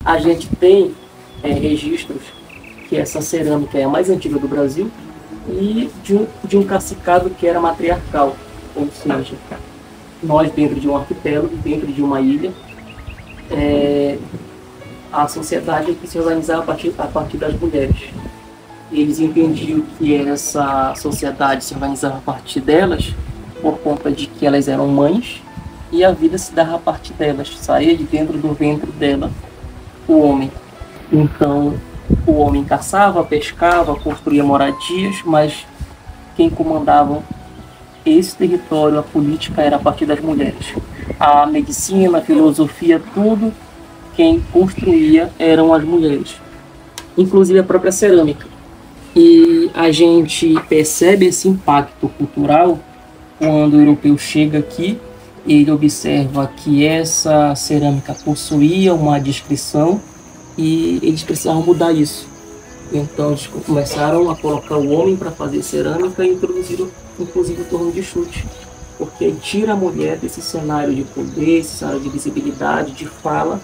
A gente tem registros que essa cerâmica é a mais antiga do Brasil e de um cacicado que era matriarcal, ou seja, nós dentro de um arquipélago, dentro de uma ilha, a sociedade que se organizava a partir das mulheres. Eles entendiam que essa sociedade se organizava a partir delas por conta de que elas eram mães e a vida se dava a partir delas, saía de dentro do ventre dela o homem. Então, o homem caçava, pescava, construía moradias, mas quem comandava esse território, a política, era a partir das mulheres. A medicina, a filosofia, tudo, quem construía eram as mulheres, inclusive a própria cerâmica. E a gente percebe esse impacto cultural quando o europeu chega aqui, ele observa que essa cerâmica possuía uma descrição e eles precisavam mudar isso. Então eles começaram a colocar o homem para fazer cerâmica e introduziram inclusive o torno de chute, porque tira a mulher desse cenário de poder, esse cenário de visibilidade, de fala,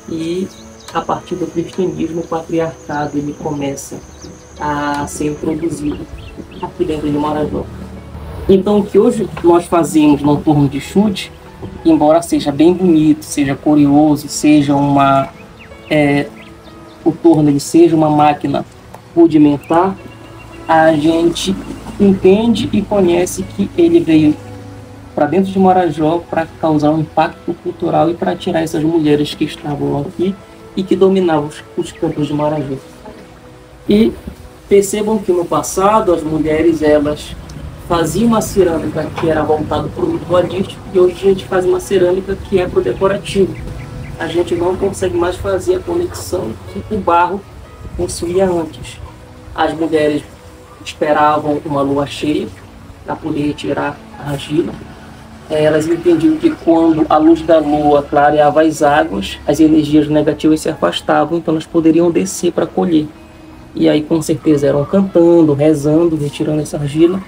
e a partir do cristianismo o patriarcado ele começa a ser introduzido aqui dentro de Marajó. Então o que hoje nós fazemos no torno de chute, embora seja bem bonito, seja curioso, seja o torno ele seja uma máquina rudimentar, a gente entende e conhece que ele veio para dentro de Marajó para causar um impacto cultural e para tirar essas mulheres que estavam aqui e que dominavam os campos de Marajó. E percebam que no passado as mulheres elas faziam uma cerâmica que era voltada para o ritualístico e hoje a gente faz uma cerâmica que é para o decorativo. A gente não consegue mais fazer a conexão que o barro possuía antes. As mulheres esperavam uma lua cheia para poder retirar a argila. Elas entendiam que quando a luz da lua clareava as águas, as energias negativas se afastavam, então elas poderiam descer para colher. E aí com certeza eram cantando, rezando, retirando essa argila.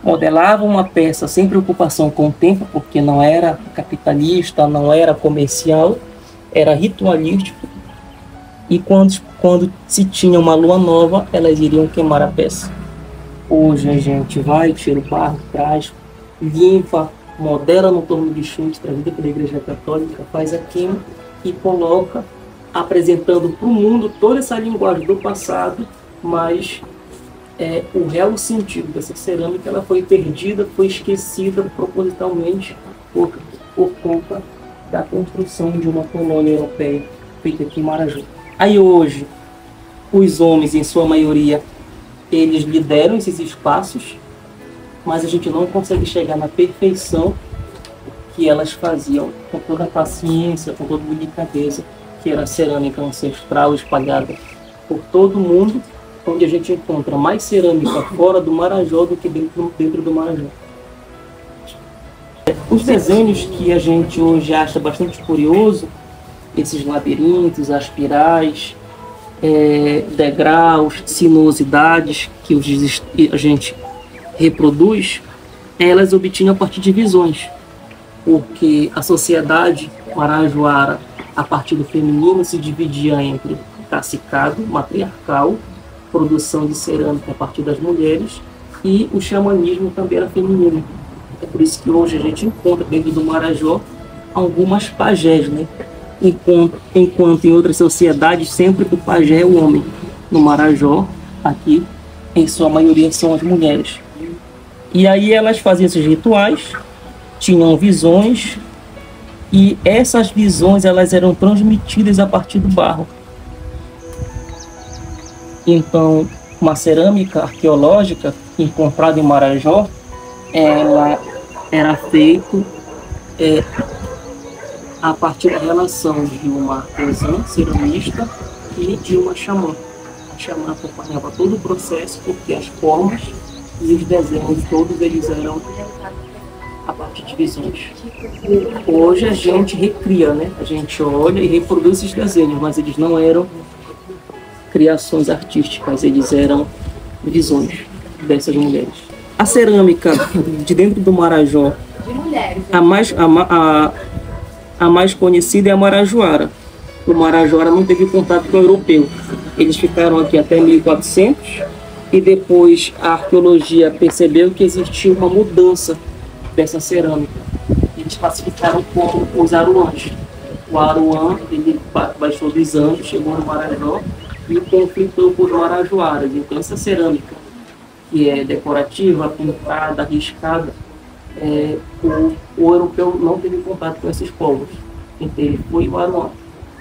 Modelavam uma peça sem preocupação com o tempo, porque não era capitalista, não era comercial, era ritualístico. E quando se tinha uma lua nova, elas iriam queimar a peça. Hoje a gente vai, tira o barro, traz, limpa, modela no torno de chute, trazida pela Igreja Católica, faz a queima e coloca, apresentando para o mundo toda essa linguagem do passado, mas o real sentido dessa cerâmica ela foi perdida, foi esquecida propositalmente por conta da construção de uma colônia europeia feita aqui em Marajó. Aí hoje, os homens, em sua maioria, eles lideram esses espaços, mas a gente não consegue chegar na perfeição que elas faziam, com toda a paciência, com toda a delicadeza, que era a cerâmica ancestral espalhada por todo o mundo, onde a gente encontra mais cerâmica fora do Marajó do que dentro do Marajó. Os desenhos que a gente hoje acha bastante curioso, esses labirintos, aspirais, degraus, sinuosidades que a gente reproduz, elas obtinham a partir de visões, porque a sociedade marajoara, a partir do feminino, se dividia entre cacicado, matriarcal, produção de cerâmica a partir das mulheres, e o xamanismo também era feminino. É por isso que hoje a gente encontra dentro do Marajó algumas pajés, né? Enquanto em outras sociedades sempre o pajé é o homem. No Marajó, aqui, em sua maioria são as mulheres. E aí elas faziam esses rituais, tinham visões, e essas visões elas eram transmitidas a partir do barro. Então, uma cerâmica arqueológica encontrada em Marajó, ela era feita a partir da relação de uma artesã ceramista e de uma xamã. A xamã acompanhava todo o processo, porque as formas e os desenhos todos eles eram a partir de visões. Hoje a gente recria, né? A gente olha e reproduz esses desenhos, mas eles não eram criações artísticas, eles eram visões dessas mulheres. A cerâmica de dentro do Marajó, a mais conhecida é a marajoara. o Marajoara não teve contato com o europeu. Eles ficaram aqui até 1400 e depois a arqueologia percebeu que existiu uma mudança dessa cerâmica. Eles classificaram como os Aruãs. O Aruã, ele baixou dos Andes, chegou no Marajó e conflitou com os Marajoaras. Então essa cerâmica, que é decorativa, pintada, riscada, o europeu não teve contato com esses povos. Então ele foi o Aruã.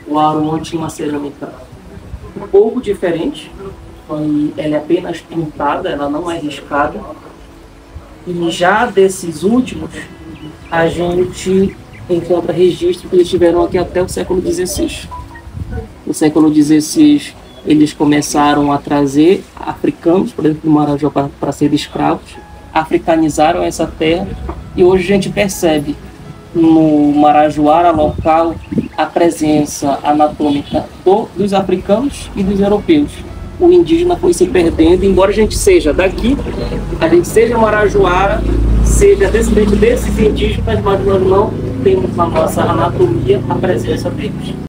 O Aruã tinha uma cerâmica um pouco diferente, e ela é apenas pintada, ela não é riscada. E já desses últimos, a gente encontra registro que eles tiveram aqui até o século XVI. No século XVI, eles começaram a trazer africanos para dentro do Marajó para serem escravos, africanizaram essa terra, e hoje a gente percebe no Marajoara local a presença anatômica dos africanos e dos europeus. O indígena foi se perdendo, embora a gente seja daqui, a gente seja Marajoara, seja descendente desses indígenas, mas nós não temos na nossa anatomia a presença deles.